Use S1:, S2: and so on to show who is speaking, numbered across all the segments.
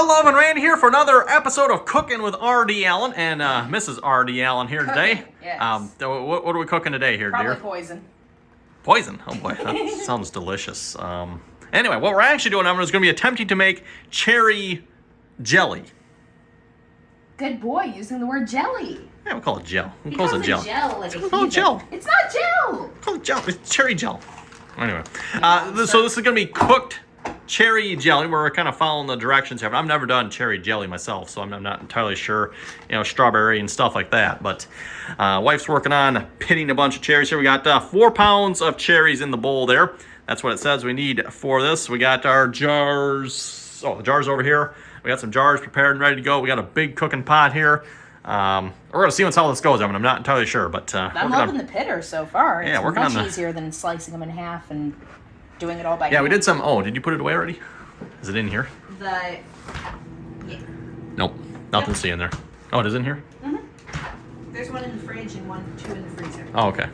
S1: Hello, and Randy here for another episode of Cooking with RDAllen and Mrs. RDAllen here today.
S2: Yes.
S1: What are we cooking today here,
S2: Probably
S1: dear?
S2: poison.
S1: Poison? Oh boy, that sounds delicious. Anyway, what we're actually doing, I'm just going to be attempting to make cherry jelly.
S2: Good boy, using the word jelly.
S1: Yeah, we'll call it gel. We'll
S2: He
S1: call
S2: calls
S1: it gel.
S2: gel like
S1: We'll call it gel.
S2: It's not gel.
S1: We'll call it gel. It's cherry gel. Anyway, so this is going to be cooked cherry jelly. We're kind of following the directions here. I've never done cherry jelly myself, so I'm not entirely sure, strawberry and stuff like that. But wife's working on pitting a bunch of cherries here. We got 4 pounds of cherries in the bowl there. That's what it says we need for this. We got our jars. Oh, the jars over here. We got some jars prepared and ready to go. We got a big cooking pot here. We're going to see how this goes. I'm not entirely sure, but
S2: I'm loving the pitter so far.
S1: Yeah,
S2: it's much easier than slicing them in half and doing it all by hand.
S1: Yeah, we did some. Oh, did you put it away already? Is it in here?
S2: Yeah.
S1: Nope, nothing's in there. Oh, it is in here?
S2: Mm-hmm. There's one in the fridge and two in the freezer.
S1: Oh, okay.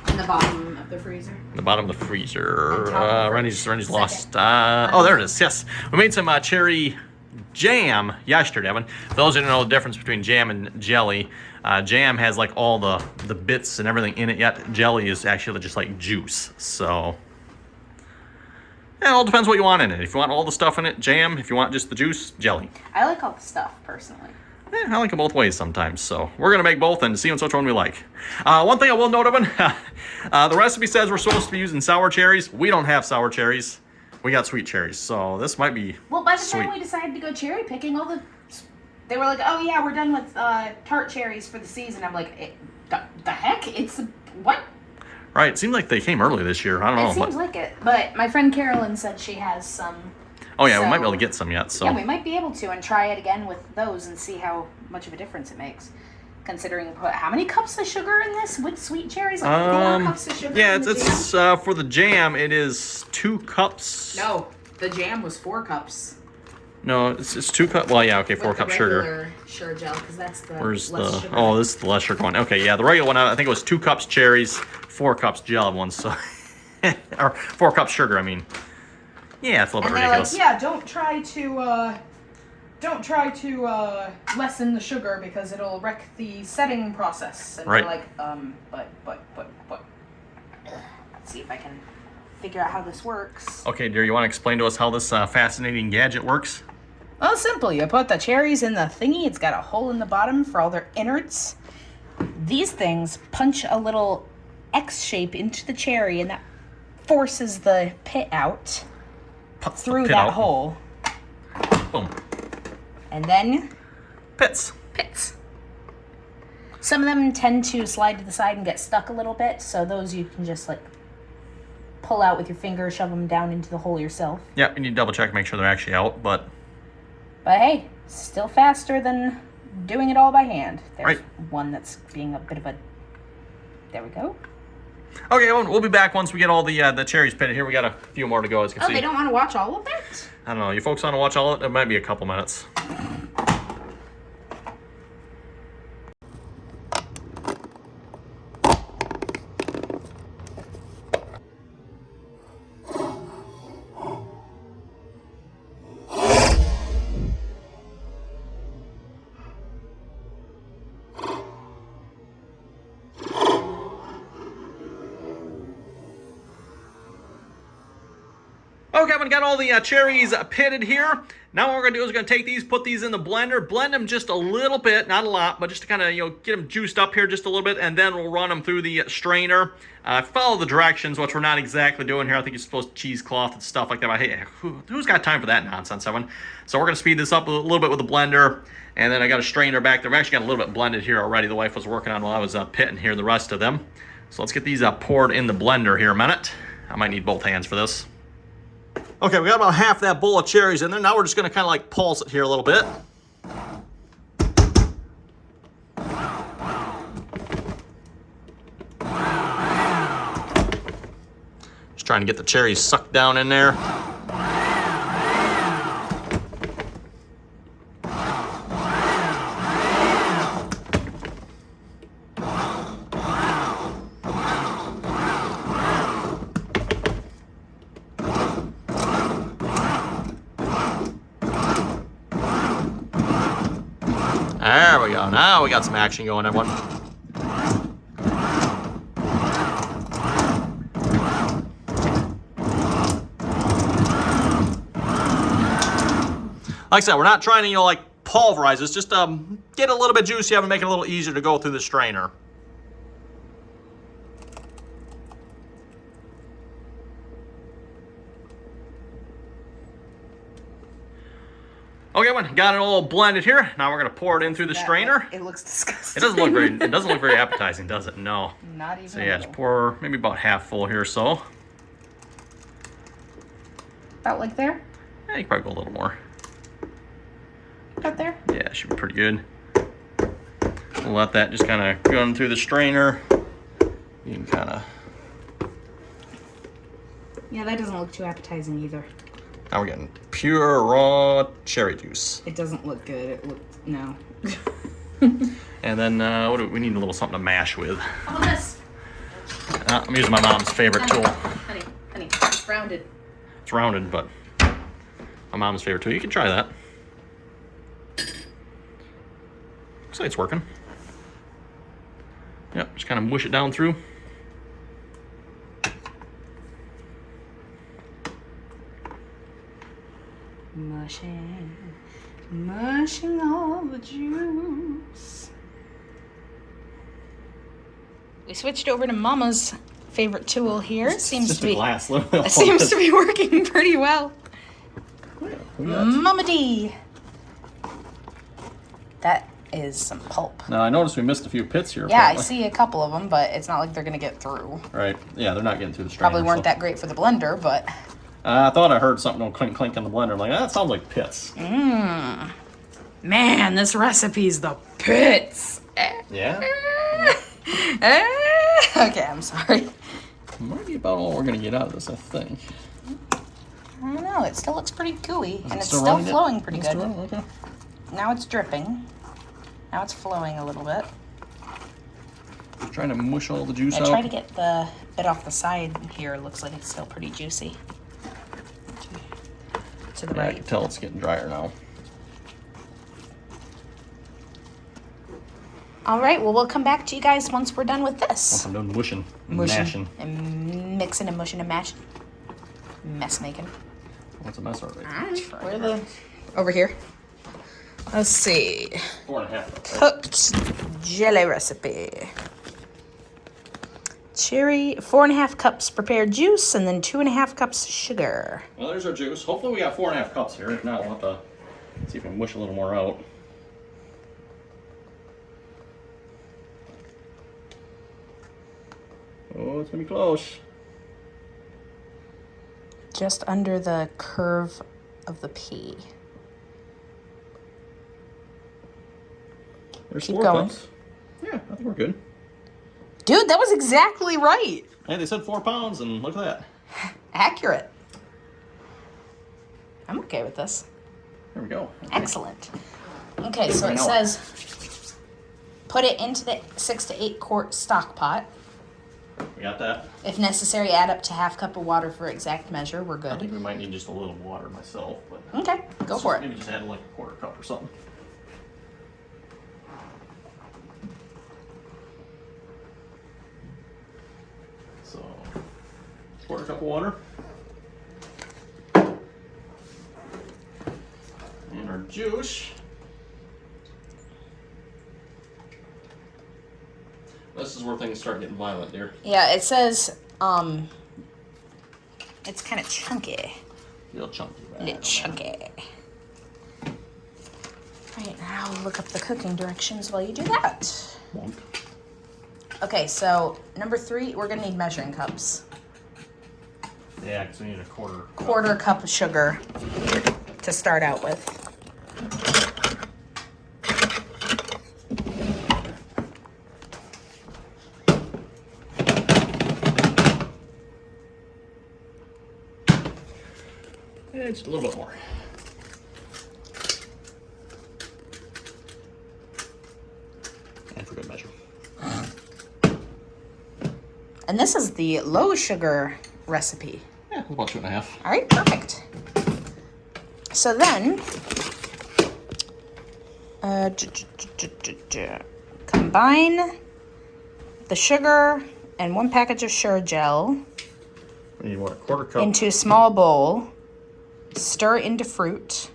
S2: In the bottom of the freezer.
S1: The bottom of the freezer. Randy's lost.
S2: Oh,
S1: oh, there it is. Yes, we made some cherry jam yesterday. For those who don't know the difference between jam and jelly, jam has like all the bits and everything in it. Yet jelly is actually just like juice. So it all depends what you want in it. If you want all the stuff in it, jam. If you want just the juice, jelly.
S2: I like all the stuff personally.
S1: I like them both ways sometimes, so we're going to make both and see which one we like. One thing I will note, Evan, the recipe says we're supposed to be using sour cherries. We don't have sour cherries. We got sweet cherries, so this might be
S2: Well, by the
S1: sweet.
S2: time we decided to go cherry picking, they were like, oh yeah, we're done with tart cherries for the season. I'm like, the heck? What?
S1: Right, it seemed like they came early this year. I don't know.
S2: It seems like it. But my friend Carolyn said she has some.
S1: Oh yeah, we might be able to get some yet. So
S2: yeah, we might be able to and try it again with those and see how much of a difference it makes. Considering we put how many cups of sugar in this with sweet cherries? Like 4 cups of sugar.
S1: Yeah,
S2: in
S1: it's for the jam. It is 2 cups.
S2: No, the jam was 4 cups.
S1: No, it's 2 cups. Well, yeah, okay, 4 cups sugar.
S2: Sugar gel, because that's the.
S1: Where's
S2: less
S1: the?
S2: sugar.
S1: Oh, this is the less sugar one. Okay, yeah, the regular one. I think it was 2 cups cherries, 4 cups gel ones. So, or 4 cups sugar. I mean, yeah, it's a little bit ridiculous.
S3: Like, yeah, don't try to lessen the sugar because it'll wreck the setting process. And
S1: Right.
S3: we're like,
S2: But. Let's see if I can figure out how this works.
S1: Okay, dear, you want to explain to us how this fascinating gadget works?
S2: Well, simple. You put the cherries in the thingy. It's got a hole in the bottom for all their innards. These things punch a little X shape into the cherry, and that forces the pit out
S1: Puts the
S2: through
S1: pit
S2: that
S1: out.
S2: hole.
S1: Boom.
S2: And then
S1: Pits.
S2: pits. Some of them tend to slide to the side and get stuck a little bit, so those you can just like pull out with your finger, shove them down into the hole yourself.
S1: Yeah, you need to double check, make sure they're actually out, but
S2: But hey, still faster than doing it all by hand. There's
S1: Right.
S2: one that's being a bit of a... There we go.
S1: okay, we'll be back once we get all the cherries pitted here. We got a few more to go, as you can
S2: Oh,
S1: see.
S2: they don't want to watch all of it?
S1: I don't know. You folks want to watch all of it? It might be a couple minutes. Okay, I've got all the cherries pitted here. Now what we're going to do is we're going to take these, put these in the blender, blend them just a little bit, not a lot, but just to kind of, get them juiced up here just a little bit, and then we'll run them through the strainer. Follow the directions, which we're not exactly doing here. I think you're supposed to cheesecloth and stuff like that, but hey, who's got time for that nonsense, Evan? So we're going to speed this up a little bit with the blender, and then I got a strainer back there. We've actually got a little bit blended here already. The wife was working on while I was pitting here the rest of them. So let's get these poured in the blender here a minute. I might need both hands for this. Okay, we got about half that bowl of cherries in there. Now we're just going to kind of like pulse it here a little bit. Just trying to get the cherries sucked down in there. There we go. Now we got some action going, everyone. Like I said, we're not trying to, you know, like pulverize this. Just get it a little bit juicier and make it a little easier to go through the strainer. Okay, everyone, got it all blended here. Now we're gonna pour it in through the strainer.
S2: It looks disgusting.
S1: It doesn't look very. It doesn't look very appetizing, does it? No.
S2: Not even.
S1: So yeah, just pour maybe about half full here or so.
S2: About like there?
S1: Yeah, you can probably go a little more.
S2: About there?
S1: Yeah, it should be pretty good. We'll let that just kind of go in through the strainer. You can kind of.
S2: Yeah, that doesn't look too appetizing either.
S1: Now we're getting pure raw cherry juice.
S2: It doesn't look good. It looks no.
S1: And then what do we need? A little something to mash with.
S3: How about this?
S1: I'm using my mom's favorite tool.
S3: Honey, it's rounded.
S1: It's rounded, but my mom's favorite tool. You can try that. Looks like it's working. Yep, just kind of mush it down through.
S2: Mushing all the juice. We switched over to Mama's favorite tool here. It seems to be
S1: glass.
S2: it seems to be working pretty well. Mama D. That is some pulp.
S1: Now I noticed we missed a few pits here.
S2: Yeah,
S1: apparently.
S2: I see a couple of them, but it's not like they're gonna get through.
S1: Right. Yeah, they're not getting through the strainer.
S2: Probably weren't that great for the blender, but.
S1: I thought I heard something go clink clink in the blender. I'm like, that sounds like pits.
S2: Man, this recipe's the pits.
S1: Yeah.
S2: Okay, I'm sorry.
S1: Might be about all we're gonna get out of this, I think.
S2: I don't know. It still looks pretty gooey, and it's
S1: still
S2: still
S1: running
S2: flowing pretty
S1: It's
S2: good.
S1: still running? Okay.
S2: Now it's dripping. Now it's flowing a little bit.
S1: Just trying to mush all the juice
S2: I
S1: out.
S2: try to get the bit off the side here. It looks like it's still pretty juicy. To the
S1: Yeah, I
S2: right.
S1: can tell it's getting drier now.
S2: All right. Well, we'll come back to you guys once we're done with
S1: Once
S2: this.
S1: I'm done mushing and
S2: Mushing
S1: mashing.
S2: and mixing and mushing and mashing. Mess making.
S1: What's a mess already?
S2: Where the? Over here. Let's see.
S1: 4.5.
S2: Cooked jelly recipe. Cherry, 4.5 cups prepared juice, and then 2.5 cups sugar.
S1: Well, there's our juice. Hopefully we got 4.5 cups here. If not, we'll have to see if we can mush a little more out. Oh, it's gonna be close.
S2: Just under the curve of the pea.
S1: There's
S2: Keep
S1: 4
S2: going.
S1: cups. Yeah, I think we're good.
S2: Dude, that was exactly right.
S1: Hey, they said 4 pounds, and look at that.
S2: Accurate. I'm okay with this.
S1: There we go.
S2: Excellent. Okay, so it says put it into the 6 to 8 quart stock pot.
S1: We got that.
S2: If necessary, add up to 1/2 cup of water for exact measure. We're
S1: I
S2: good.
S1: think we might need just a little water myself, but
S2: Okay, go for it.
S1: maybe just add like a 1/4 cup or something. So, 1/4 cup of water. And our juice. This is where things start getting violent, dear.
S2: Yeah, it says it's kind of chunky.
S1: Real chunky.
S2: A little chunky. Right, now I'll look up the cooking directions while you do that.
S1: Bonk.
S2: Okay, so number 3, we're gonna need measuring cups.
S1: Yeah, because we need a 1/4 cup.
S2: 1/4 cup of sugar to start out with.
S1: And just a little bit more. And for good measure.
S2: And this is the low sugar recipe.
S1: Yeah, about 2.5.
S2: All right, perfect. So then, Combine the sugar and 1 package of sure gel
S1: You want a 1/4 cup?
S2: into a small bowl. Stir into fruit.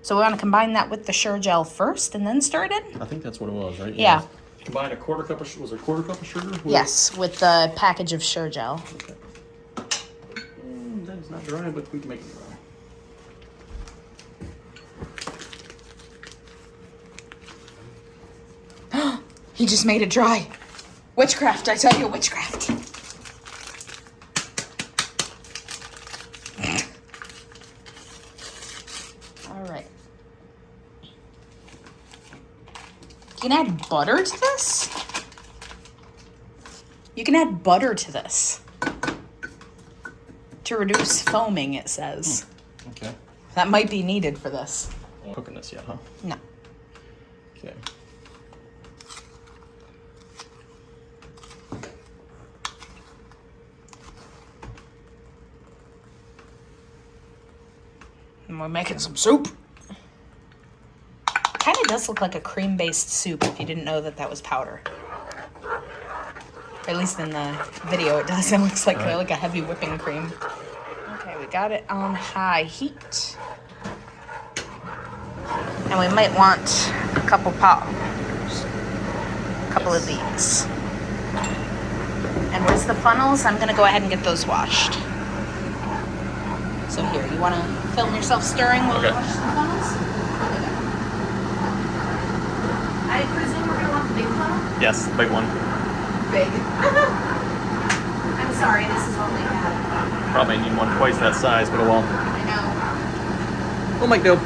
S2: So we want to combine that with the sure gel first and then stir it in?
S1: I think that's what it was, right?
S2: Yeah.
S1: Combine a 1/4 cup of, was it a 1/4 cup of sugar?
S2: Yes, with the package of sure gel.
S1: Okay. That's not dry, but we can make it dry.
S2: He just made it dry. Witchcraft, I tell you, witchcraft. All right. You can add butter to this? You can add butter to this. To reduce foaming, it says.
S1: Okay.
S2: That might be needed for this.
S1: Cooking this yet, huh?
S2: No.
S1: Okay.
S2: And we're making some soup. Kind of does look like a cream-based soup if you didn't know that that was powder. Or at least in the video it does. It looks like,
S1: Right.
S2: like a heavy whipping cream. Okay, we got it on high heat. And we might want a couple pops. A couple of these. And where's the funnels? I'm gonna go ahead and get those washed. So here, you wanna film yourself stirring while we
S1: Okay.
S2: wash the funnels? I presume we're gonna want the big funnel?
S1: Yes, the big one.
S2: Big. I'm sorry, this is all we have.
S1: Probably need one twice that size, but oh well.
S2: I know.
S1: We'll make do.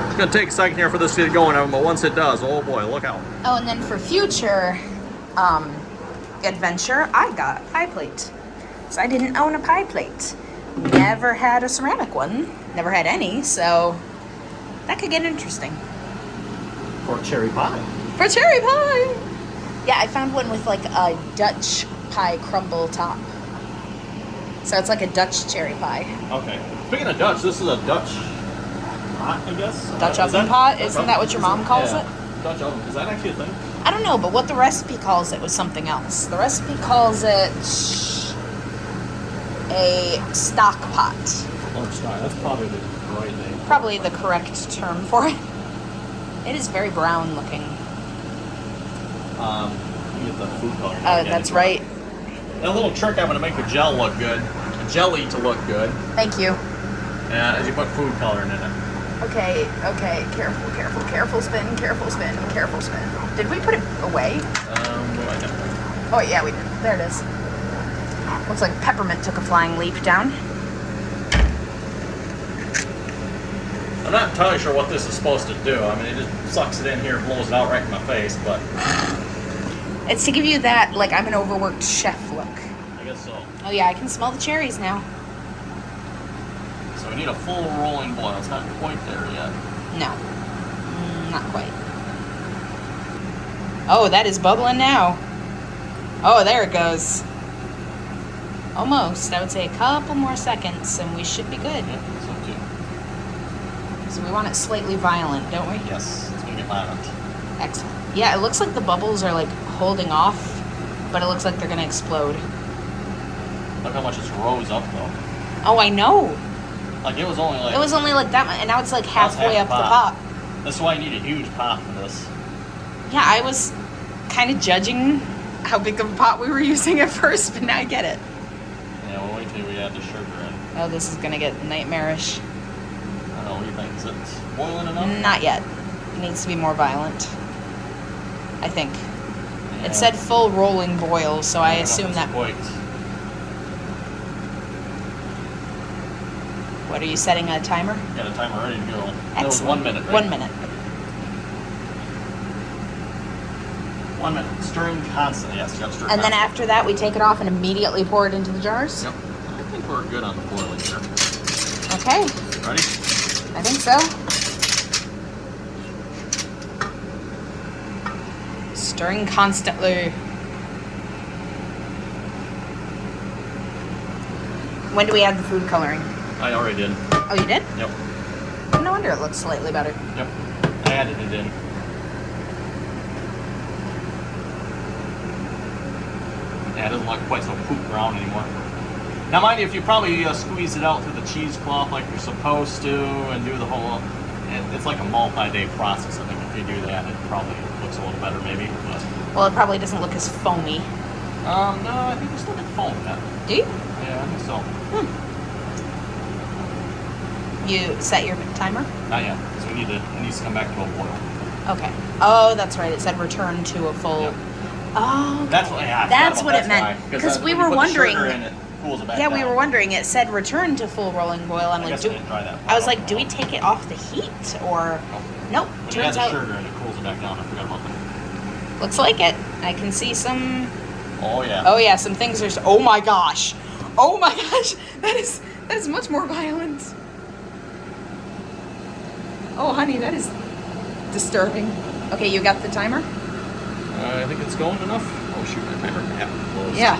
S1: It's gonna take a second here for this to get going, but once it does, oh boy, look out.
S2: Oh, and then for future adventure, I got a pie plate. So I didn't own a pie plate. Never had a ceramic one. Never had any, so that could get interesting.
S1: Or cherry pie.
S2: For cherry pie! Yeah, I found one with like a Dutch pie crumble top. So it's like a Dutch cherry pie.
S1: Okay. Speaking of Dutch, this is a Dutch pot, I guess?
S2: Dutch
S1: Is
S2: oven
S1: that-
S2: pot? Isn't that what your mom calls
S1: yeah.
S2: it?
S1: Dutch oven. Is that actually a thing?
S2: I don't know, but what the recipe calls it was something else. The recipe calls it a stock pot.
S1: Or stock. That's probably the right name.
S2: Probably the correct term for it. It is very brown looking.
S1: You get the food color.
S2: Oh, that's right.
S1: That little trick I'm gonna make the gel look good. The jelly to look good.
S2: Thank you.
S1: As you put food coloring in it.
S2: Okay, careful, careful, careful spin, careful spin, careful spin. Did we put it away?
S1: Well, I don't.
S2: Oh yeah, we did. There it is. Looks like Peppermint took a flying leap down.
S1: I'm not entirely sure what this is supposed to do. I mean, it just sucks it in here, blows it out right in my face, but
S2: It's to give you that, like, I'm an overworked chef look.
S1: I guess so.
S2: Oh yeah, I can smell the cherries now.
S1: So we need a full rolling boil. It's not quite there yet.
S2: No, not quite. Oh, that is bubbling now. Oh, there it goes. Almost. I would say a couple more seconds and we should be good.
S1: Yeah, so too.
S2: So we want it slightly violent, don't we?
S1: Yes, it's gonna get violent.
S2: Excellent. Yeah, it looks like the bubbles are like holding off, but it looks like they're gonna explode.
S1: Look how much it's rose up though.
S2: Oh, I know.
S1: Like it was only like.
S2: It was only like that much, and now it's like
S1: That's
S2: halfway
S1: half
S2: up
S1: the
S2: the
S1: pot.
S2: pot.
S1: That's why you need a huge pot for this.
S2: Yeah, I was kind of judging how big of a pot we were using at first, but now I get it.
S1: Yeah, we'll wait till we add the sugar in.
S2: Oh, this is gonna get nightmarish.
S1: I don't know, what do you think? Is it boiling enough?
S2: Not yet. It needs to be more violent. I think.
S1: Yeah.
S2: It said full rolling boil, so I
S1: don't know if
S2: assume
S1: it's
S2: that.
S1: quite.
S2: What, are you setting a timer?
S1: Got a timer ready to go. That was
S2: Excellent.
S1: 1 minute, right?
S2: 1 minute.
S1: 1 minute. Stirring constantly. Yes, you got to stir
S2: And then
S1: constantly.
S2: after that, we take it off and immediately pour it into the jars?
S1: Yep. I think we're good on the boiling here.
S2: Okay,
S1: Ready?
S2: I think so. Stirring constantly. When do we add the food coloring?
S1: I already did.
S2: Oh, you did?
S1: Yep.
S2: No wonder it looks slightly better.
S1: Yep. I added it in. Yeah, it doesn't look quite so poop brown anymore. Now, mind you, if you probably squeeze it out through the cheesecloth like you're supposed to and do the whole, it's like a multi-day process. I think if you do that, it probably looks a little better maybe. But,
S2: Well, it probably doesn't look as foamy.
S1: no, I think you still get foam in that.
S2: Do you?
S1: Yeah, I think so.
S2: You set your timer?
S1: Not yet, because it needs to come back to a boil.
S2: Okay. Oh, that's right. It said return to a full.
S1: Yep.
S2: Oh, okay.
S1: That's what, yeah,
S2: That's what it meant. Because we were wondering.
S1: It cools it back
S2: Yeah,
S1: down.
S2: we were wondering. It said return to full rolling boil. I'm
S1: I
S2: like,
S1: guess I didn't try that.
S2: I was like, do we take it off the heat or? Nope.
S1: When you add
S2: Turns
S1: the
S2: out,
S1: sugar and it cools it back down. I forgot about that.
S2: looks like it. I can see some.
S1: Oh yeah.
S2: Oh yeah, some things are. Oh my gosh. Oh my gosh. That is much more violent. Oh honey, that is disturbing. Okay, you got the timer?
S1: I think it's going enough. Oh shoot, my timer. Yeah. Close.
S2: Yeah.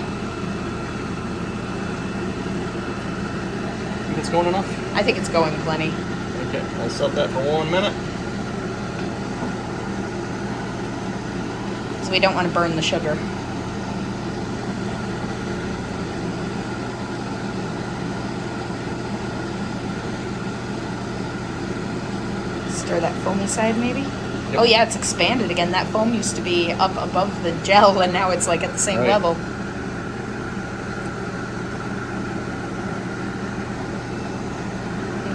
S1: Think it's going enough?
S2: I think it's going plenty.
S1: Okay, I'll set that for 1 minute.
S2: So we don't want to burn the sugar. Stir that foamy side maybe?
S1: Yep.
S2: Oh yeah, it's expanded again. That foam used to be up above the gel and now it's like at the same
S1: Right.
S2: level.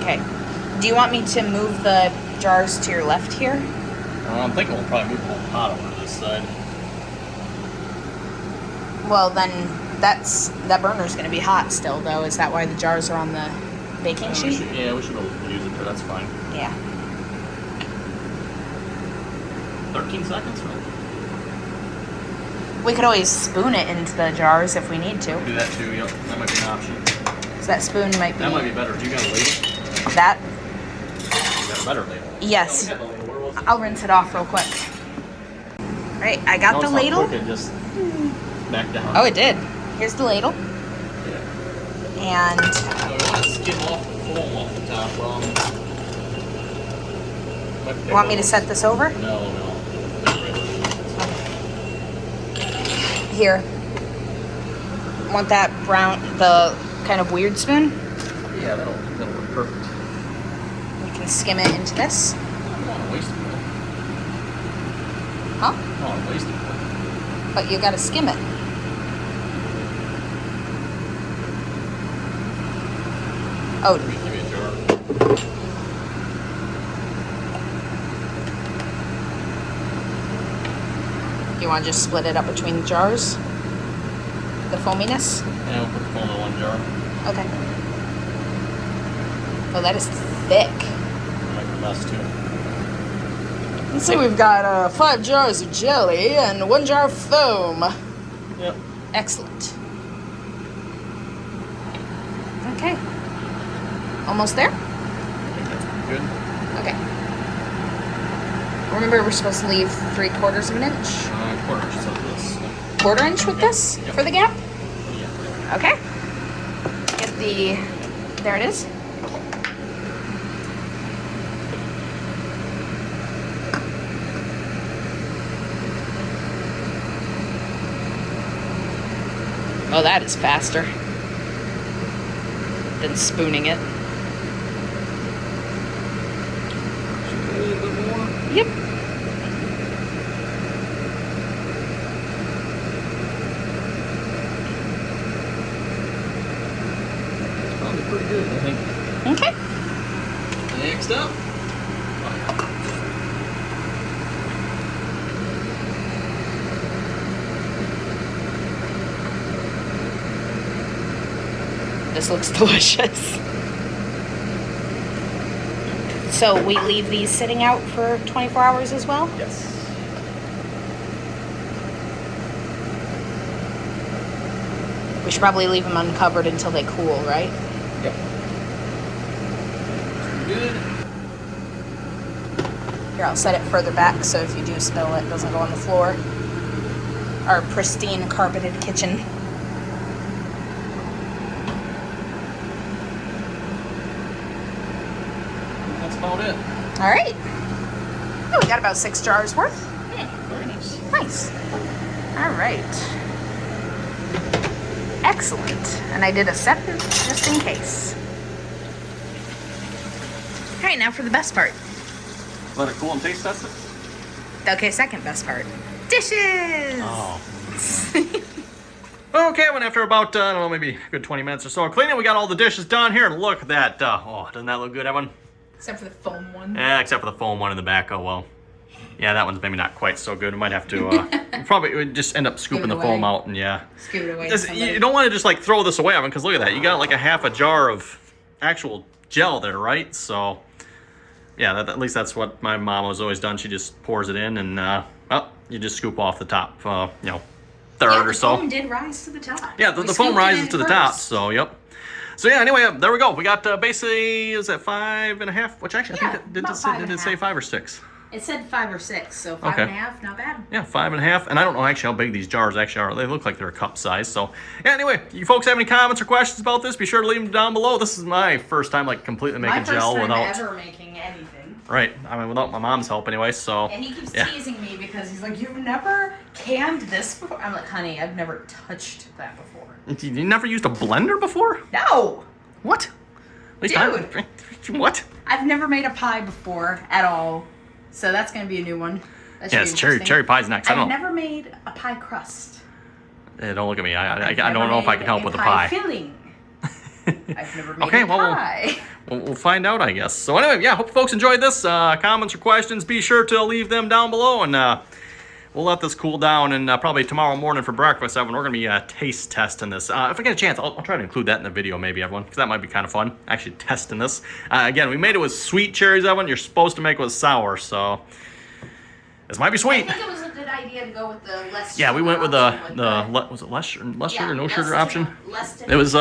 S2: Okay. Do you want me to move the jars to your left here?
S1: I'm thinking we'll probably move the whole pot over to this side.
S2: Well, then that burner's going to be hot still, though. Is that why the jars are on the baking
S1: We
S2: sheet?
S1: should be able to use it there. That's fine.
S2: Yeah.
S1: 13 seconds?
S2: We could always spoon it into the jars if we need to.
S1: Do that too. Yep, that might be an option.
S2: So that spoon might be.
S1: That might be better. Do you got a ladle?
S2: That.
S1: You got a better ladle.
S2: Yes.
S1: Oh, we got the ladle. Where was it?
S2: I'll rinse it off real quick. All right, I got the
S1: Notice how
S2: ladle.
S1: quick it just back down.
S2: Oh, it did. Here's the ladle.
S1: Yeah.
S2: And
S1: So we want to skim off the foam off the top.
S2: you want me to set this over?
S1: No.
S2: Here. Want that brown, the kind of weird spoon?
S1: Yeah, that'll work perfect.
S2: You can skim it into this.
S1: I don't want to waste it.
S2: Huh?
S1: I don't want to waste it.
S2: But you gotta skim it. Oh,
S1: Give me a jar.
S2: you want to just split it up between the jars? The foaminess?
S1: Yeah, we'll put the foam in one jar.
S2: Okay. Oh, that is thick.
S1: Might be less too.
S2: Let's see, we've got 5 jars of jelly and 1 jar of foam.
S1: Yep.
S2: Excellent. Okay. Almost there?
S1: I think that's pretty good.
S2: Okay. Remember, we're supposed to leave 3/4 of an inch?
S1: Quarter inch of this.
S2: 1/4 inch with this
S1: Yep.
S2: for the gap?
S1: Yeah.
S2: Okay. Get the, there it is. Oh, that is faster than spooning it.
S1: Should we do a little bit more?
S2: Yep.
S1: Probably pretty good, I think.
S2: Okay.
S1: Next up.
S2: This looks delicious. So we leave these sitting out for 24 hours as well?
S1: Yes.
S2: We should probably leave them uncovered until they cool, right?
S1: Yep. Good.
S2: Here, I'll set it further back so if you do spill it, it doesn't go on the floor. Our pristine carpeted kitchen.
S1: that's about it.
S2: All right. Oh, we got about 6 jars worth.
S1: Yeah, very nice.
S2: Nice. All right. Excellent. And I did a separate just in case. All right, now for the best part.
S1: Let it cool and taste test it.
S2: Okay, second best part. Dishes.
S1: Oh. Okay, well, after about, I don't know, maybe a good 20 minutes or so of cleaning, we got all the dishes done here. And look at that. Oh, doesn't that look good, Evan?
S3: Except for the foam one.
S1: Yeah, except for the foam one in the back. Oh, well. Yeah, that one's maybe not quite so good. We might have to, probably would just end up scooping the foam out and yeah.
S3: Scoop it away.
S1: You don't want to just like throw this away, Evan, because look at that. You got like a half a jar of actual gel there, right? So, yeah, at least that's what my mom has always done. She just pours it in and, well, you just scoop off the top, you know, third or so.
S2: The foam did rise to the top.
S1: Yeah, the foam rises to the top, so, yep. So, yeah, anyway, there we go. We got basically, is that 5.5? Which actually, I think did it say 5 or 6?
S2: It said 5 or 6, so 5.5, not bad.
S1: Yeah, 5.5. And I don't know actually how big these jars actually are. They look like they're a cup size. So, yeah, anyway, you folks have any comments or questions about this, be sure to leave them down below. This is my first time, like, completely making gel without...
S3: My first time ever making anything.
S1: Right. I mean, without my mom's help anyway, so...
S2: And he keeps teasing me because he's like, you've never canned this before? I'm like, honey, I've never touched that before.
S1: You never used a blender before?
S2: No!
S1: What? At least
S2: Dude!
S1: What?
S2: I've never made a pie before at all. So that's going to be a new one.
S1: Yes, cherry pie's next. I
S2: I've
S1: don't know.
S2: never made a pie crust.
S1: Don't look at me. I don't know if I can help with the
S2: pie
S1: pie.
S2: filling. I've never made
S1: Okay,
S2: a
S1: well,
S2: pie.
S1: We'll find out, I guess. So anyway, yeah, hope you folks enjoyed this. Comments or questions, be sure to leave them down below, and we'll let this cool down. And probably tomorrow morning for breakfast, Evan, we're going to be taste testing this. If I get a chance, I'll try to include that in the video, maybe, everyone, because that might be kind of fun, actually testing this. Again, we made it with sweet cherries, Evan. You're supposed to make it with sour, so this might be sweet.
S2: I think it was a good idea to go with the less.
S1: Yeah, we went with was it less sugar, no sugar option? It was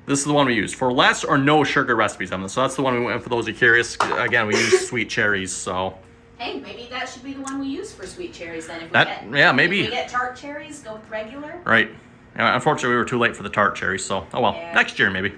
S1: this is the one we used for less or no sugar recipes, Evan. So that's the one we went with for those who are curious. Again, we used sweet cherries, so.
S2: Hey, maybe that should be the one we use for sweet cherries then.
S1: Maybe.
S2: If we get tart cherries, go with regular.
S1: Right. Unfortunately, we were too late for the tart cherries, so oh well.
S2: Yeah.
S1: Next year maybe.